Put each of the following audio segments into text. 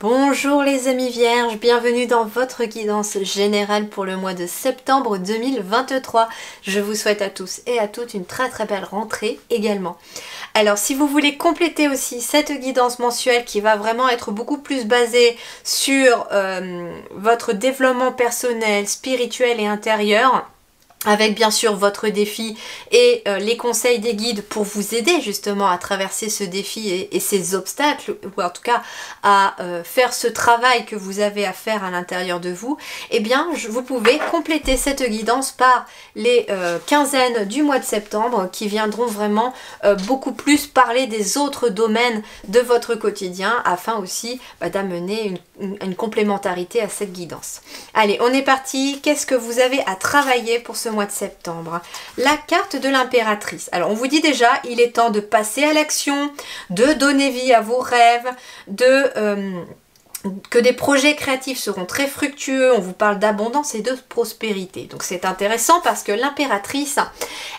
Bonjour les amis vierges, bienvenue dans votre guidance générale pour le mois de septembre 2023. Je vous souhaite à tous et à toutes une très belle rentrée également. Alors si vous voulez compléter aussi cette guidance mensuelle qui va vraiment être beaucoup plus basée sur votre développement personnel, spirituel et intérieur, avec bien sûr votre défi et les conseils des guides pour vous aider justement à traverser ce défi et ces obstacles, ou en tout cas à faire ce travail que vous avez à faire à l'intérieur de vous, eh bien vous pouvez compléter cette guidance par les quinzaines du mois de septembre qui viendront vraiment beaucoup plus parler des autres domaines de votre quotidien afin aussi d'amener une complémentarité à cette guidance. Allez, on est parti. Qu'est-ce que vous avez à travailler pour ce mois de septembre? La carte de l'impératrice. Alors on vous dit déjà, il est temps de passer à l'action, de donner vie à vos rêves, que des projets créatifs seront très fructueux. On vous parle d'abondance et de prospérité. Donc c'est intéressant parce que l'impératrice,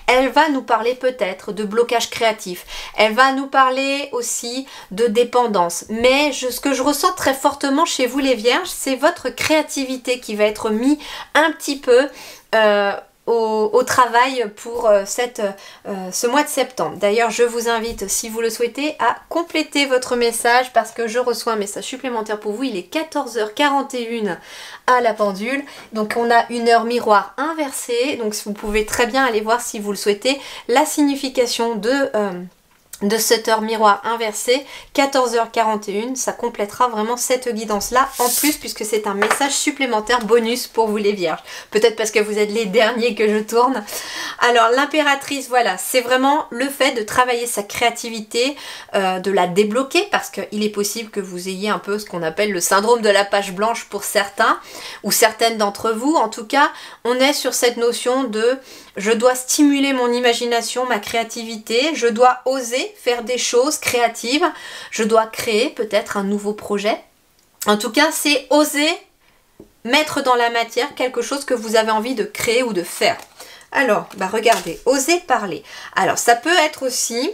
elle va nous parler peut-être de blocage créatif. Elle va nous parler aussi de dépendance. Mais ce que je ressens très fortement chez vous les vierges, c'est votre créativité qui va être mise un petit peu au travail pour ce mois de septembre. D'ailleurs, je vous invite, si vous le souhaitez, à compléter votre message parce que je reçois un message supplémentaire pour vous. Il est 14h41 à la pendule. Donc, on a une heure miroir inversée. Donc, vous pouvez très bien aller voir, si vous le souhaitez, la signification de cette heure miroir inversée, 14h41, ça complétera vraiment cette guidance-là, en plus, puisque c'est un message supplémentaire bonus pour vous les vierges. Peut-être parce que vous êtes les derniers que je tourne. Alors, l'impératrice, voilà, c'est vraiment le fait de travailler sa créativité, de la débloquer, parce qu'il est possible que vous ayez un peu ce qu'on appelle le syndrome de la page blanche pour certains, ou certaines d'entre vous. En tout cas, on est sur cette notion de je dois stimuler mon imagination, ma créativité, je dois oser faire des choses créatives, je dois créer peut-être un nouveau projet. En tout cas, c'est oser mettre dans la matière quelque chose que vous avez envie de créer ou de faire. Alors, regardez, oser parler. Alors, ça peut être aussi...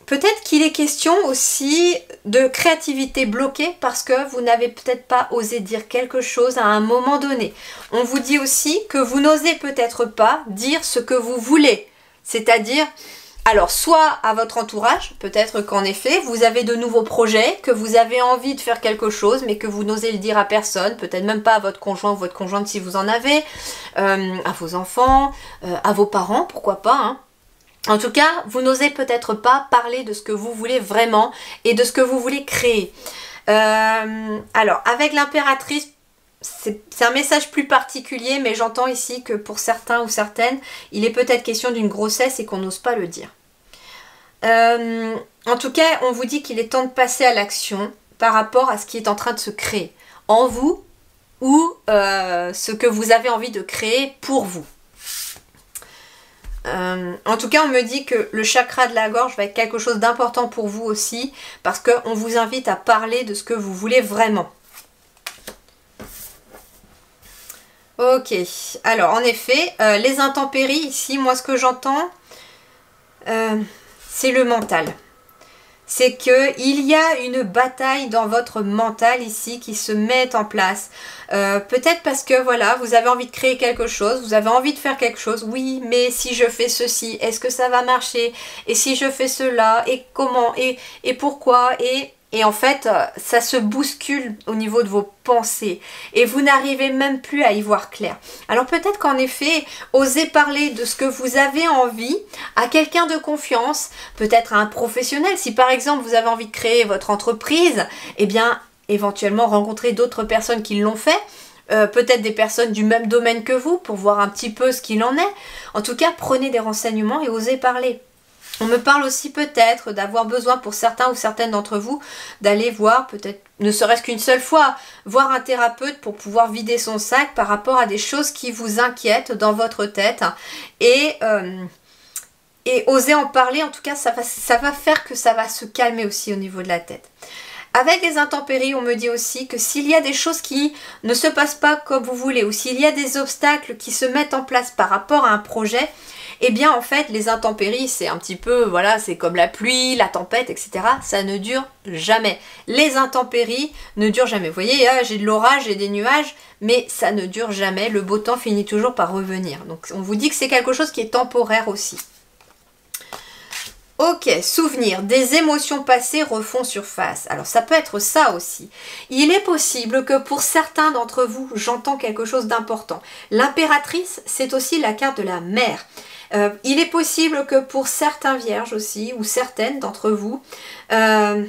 Peut-être qu'il est question aussi de créativité bloquée parce que vous n'avez peut-être pas osé dire quelque chose à un moment donné. On vous dit aussi que vous n'osez peut-être pas dire ce que vous voulez. C'est-à-dire, alors soit à votre entourage, peut-être qu'en effet, vous avez de nouveaux projets, que vous avez envie de faire quelque chose, mais que vous n'osez le dire à personne, peut-être même pas à votre conjoint ou votre conjointe si vous en avez, à vos enfants, à vos parents, pourquoi pas, hein. En tout cas, vous n'osez peut-être pas parler de ce que vous voulez vraiment et de ce que vous voulez créer. Alors, avec l'impératrice, c'est un message plus particulier, mais j'entends ici que pour certains ou certaines, il est peut-être question d'une grossesse et qu'on n'ose pas le dire. En tout cas, on vous dit qu'il est temps de passer à l'action par rapport à ce qui est en train de se créer en vous ou ce que vous avez envie de créer pour vous. En tout cas, on me dit que le chakra de la gorge va être quelque chose d'important pour vous aussi parce qu'on vous invite à parler de ce que vous voulez vraiment. Ok, alors en effet, les intempéries ici, moi ce que j'entends, c'est le mental. C'est qu'il y a une bataille dans votre mental ici qui se met en place. Peut-être parce que voilà, vous avez envie de créer quelque chose, vous avez envie de faire quelque chose. Oui, mais si je fais ceci, est-ce que ça va marcher? Et si je fais cela, et comment? Et pourquoi? Et en fait, ça se bouscule au niveau de vos pensées. Et vous n'arrivez même plus à y voir clair. Alors peut-être qu'en effet, osez parler de ce que vous avez envie à quelqu'un de confiance, peut-être à un professionnel. Si par exemple, vous avez envie de créer votre entreprise, eh bien, éventuellement rencontrer d'autres personnes qui l'ont fait. Peut-être des personnes du même domaine que vous pour voir un petit peu ce qu'il en est. En tout cas, prenez des renseignements et osez parler. On me parle aussi peut-être d'avoir besoin pour certains ou certaines d'entre vous d'aller voir, peut-être ne serait-ce qu'une seule fois, voir un thérapeute pour pouvoir vider son sac par rapport à des choses qui vous inquiètent dans votre tête et oser en parler. En tout cas, ça va faire que ça va se calmer aussi au niveau de la tête. Avec les intempéries, on me dit aussi que s'il y a des choses qui ne se passent pas comme vous voulez ou s'il y a des obstacles qui se mettent en place par rapport à un projet, eh bien en fait les intempéries c'est un petit peu, voilà, c'est comme la pluie, la tempête, etc. Ça ne dure jamais. Les intempéries ne durent jamais. Vous voyez, j'ai de l'orage, j'ai des nuages, mais ça ne dure jamais. Le beau temps finit toujours par revenir. Donc on vous dit que c'est quelque chose qui est temporaire aussi. Ok, souvenir, des émotions passées refont surface. Alors ça peut être ça aussi. Il est possible que pour certains d'entre vous, j'entends quelque chose d'important. L'impératrice, c'est aussi la carte de la mère. Il est possible que pour certains vierges aussi, ou certaines d'entre vous, il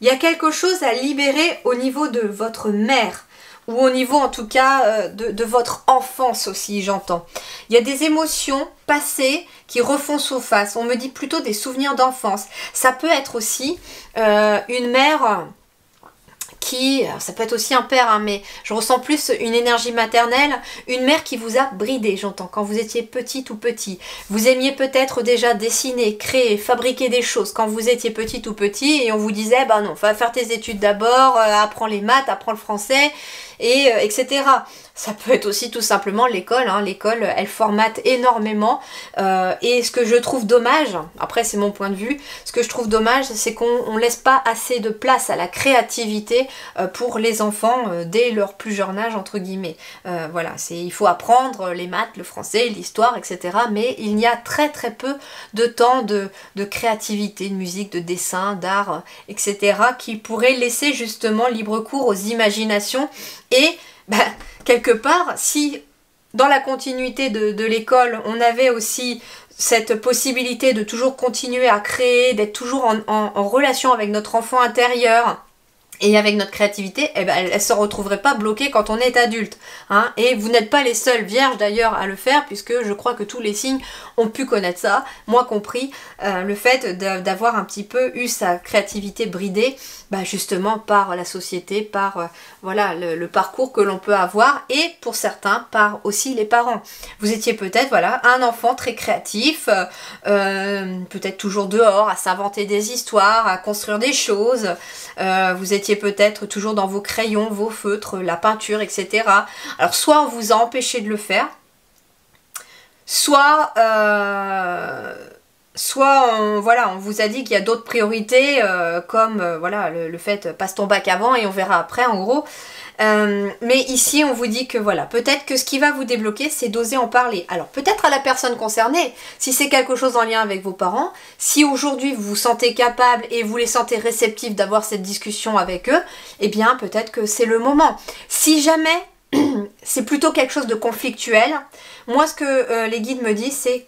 y a quelque chose à libérer au niveau de votre mère. Ou au niveau en tout cas de votre enfance aussi, j'entends. Il y a des émotions passées qui refont surface. On me dit plutôt des souvenirs d'enfance. Ça peut être aussi une mère qui, ça peut être aussi un père, hein, mais je ressens plus une énergie maternelle, une mère qui vous a bridé, j'entends, quand vous étiez petite ou petit. Vous aimiez peut-être déjà dessiner, créer, fabriquer des choses quand vous étiez petite ou petit, et on vous disait, bah non, va faire tes études d'abord, apprends les maths, apprends le français, et etc. Ça peut être aussi tout simplement l'école, hein. L'école elle formate énormément et ce que je trouve dommage, après c'est mon point de vue, ce que je trouve dommage c'est qu'on laisse pas assez de place à la créativité pour les enfants dès leur plus jeune âge entre guillemets. Voilà, il faut apprendre les maths, le français, l'histoire, etc. Mais il y a très très peu de temps de créativité, de musique, de dessin, d'art, etc. qui pourrait laisser justement libre cours aux imaginations et quelque part, si dans la continuité de l'école, on avait aussi cette possibilité de toujours continuer à créer, d'être toujours en relation avec notre enfant intérieur et avec notre créativité, eh ben, elle ne se retrouverait pas bloquée quand on est adulte. Hein. Et vous n'êtes pas les seules vierges d'ailleurs à le faire, puisque je crois que tous les signes ont pu connaître ça, moi compris, le fait d'avoir un petit peu eu sa créativité bridée, justement par la société, par voilà, le parcours que l'on peut avoir, et pour certains, par aussi les parents. Vous étiez peut-être voilà, un enfant très créatif, peut-être toujours dehors, à s'inventer des histoires, à construire des choses, vous étiez peut-être toujours dans vos crayons, vos feutres, la peinture, etc. Alors soit on vous a empêché de le faire, soit voilà, on vous a dit qu'il y a d'autres priorités comme voilà, le fait passe ton bac avant et on verra après en gros. Mais ici on vous dit que voilà, peut-être que ce qui va vous débloquer c'est d'oser en parler. Alors peut-être à la personne concernée, si c'est quelque chose en lien avec vos parents, si aujourd'hui vous vous sentez capable et vous les sentez réceptifs d'avoir cette discussion avec eux, eh bien peut-être que c'est le moment. Si jamais c'est plutôt quelque chose de conflictuel, moi ce que les guides me disent c'est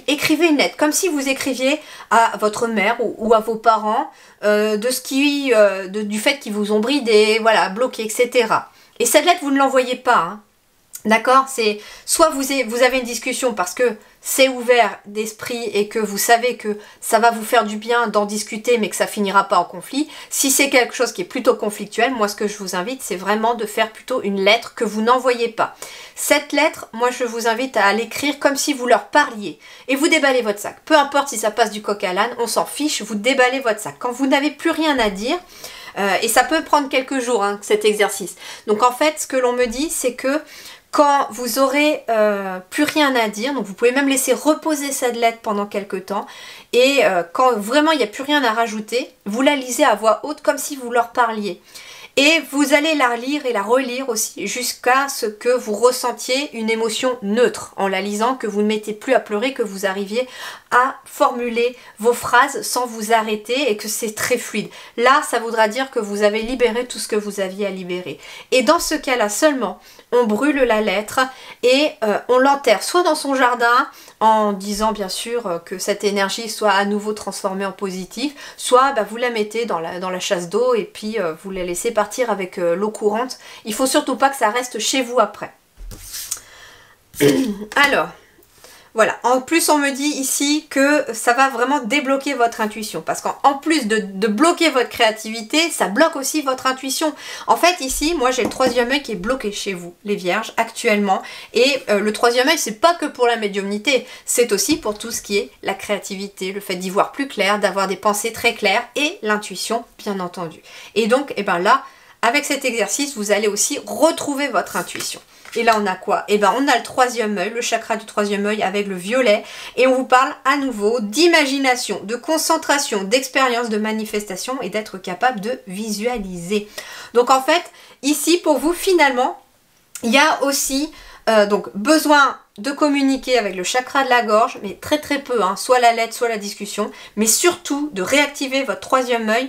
écrivez une lettre, comme si vous écriviez à votre mère ou à vos parents du fait qu'ils vous ont bridé, voilà, bloqué, etc. Et cette lettre, vous ne l'envoyez pas, hein. D'accord? C'est soit vous avez une discussion parce que c'est ouvert d'esprit et que vous savez que ça va vous faire du bien d'en discuter mais que ça finira pas en conflit. Si c'est quelque chose qui est plutôt conflictuel, moi ce que je vous invite c'est vraiment de faire plutôt une lettre que vous n'envoyez pas. Cette lettre, moi je vous invite à l'écrire comme si vous leur parliez et vous déballez votre sac. Peu importe si ça passe du coq à l'âne, on s'en fiche, vous déballez votre sac. Quand vous n'avez plus rien à dire, et ça peut prendre quelques jours hein, cet exercice. Donc en fait ce que l'on me dit c'est que quand vous aurez plus rien à dire, donc vous pouvez même laisser reposer cette lettre pendant quelques temps, et quand vraiment il n'y a plus rien à rajouter, vous la lisez à voix haute comme si vous leur parliez. Et vous allez la lire et la relire aussi jusqu'à ce que vous ressentiez une émotion neutre en la lisant, que vous ne mettez plus à pleurer, que vous arriviez à formuler vos phrases sans vous arrêter et que c'est très fluide. Là, ça voudra dire que vous avez libéré tout ce que vous aviez à libérer. Et dans ce cas-là seulement, on brûle la lettre et on l'enterre soit dans son jardin en disant bien sûr que cette énergie soit à nouveau transformée en positif, soit vous la mettez dans la chasse d'eau et puis vous la laissez partir avec l'eau courante. Il faut surtout pas que ça reste chez vous après. Alors, voilà, en plus on me dit ici que ça va vraiment débloquer votre intuition, parce qu'en plus de bloquer votre créativité, ça bloque aussi votre intuition. En fait ici, moi j'ai le troisième œil qui est bloqué chez vous, les vierges, actuellement, et le troisième œil c'est pas que pour la médiumnité, c'est aussi pour tout ce qui est la créativité, le fait d'y voir plus clair, d'avoir des pensées très claires, et l'intuition bien entendu. Et donc, là, avec cet exercice, vous allez aussi retrouver votre intuition. Et là, on a quoi? Eh bien, on a le troisième œil, le chakra du troisième œil avec le violet. Et on vous parle à nouveau d'imagination, de concentration, d'expérience, de manifestation et d'être capable de visualiser. Donc en fait, ici, pour vous, finalement, il y a aussi donc besoin de communiquer avec le chakra de la gorge, mais très très peu, hein, soit la lettre, soit la discussion, mais surtout de réactiver votre troisième œil.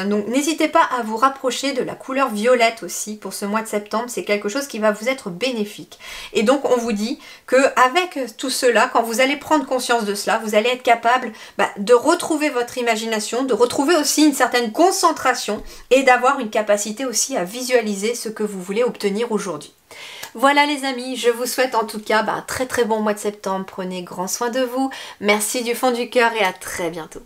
Donc n'hésitez pas à vous rapprocher de la couleur violette aussi pour ce mois de septembre, c'est quelque chose qui va vous être bénéfique. Et donc on vous dit qu'avec tout cela, quand vous allez prendre conscience de cela, vous allez être capable de retrouver votre imagination, de retrouver aussi une certaine concentration et d'avoir une capacité aussi à visualiser ce que vous voulez obtenir aujourd'hui. Voilà les amis, je vous souhaite en tout cas un très très bon mois de septembre. Prenez grand soin de vous. Merci du fond du cœur et à très bientôt.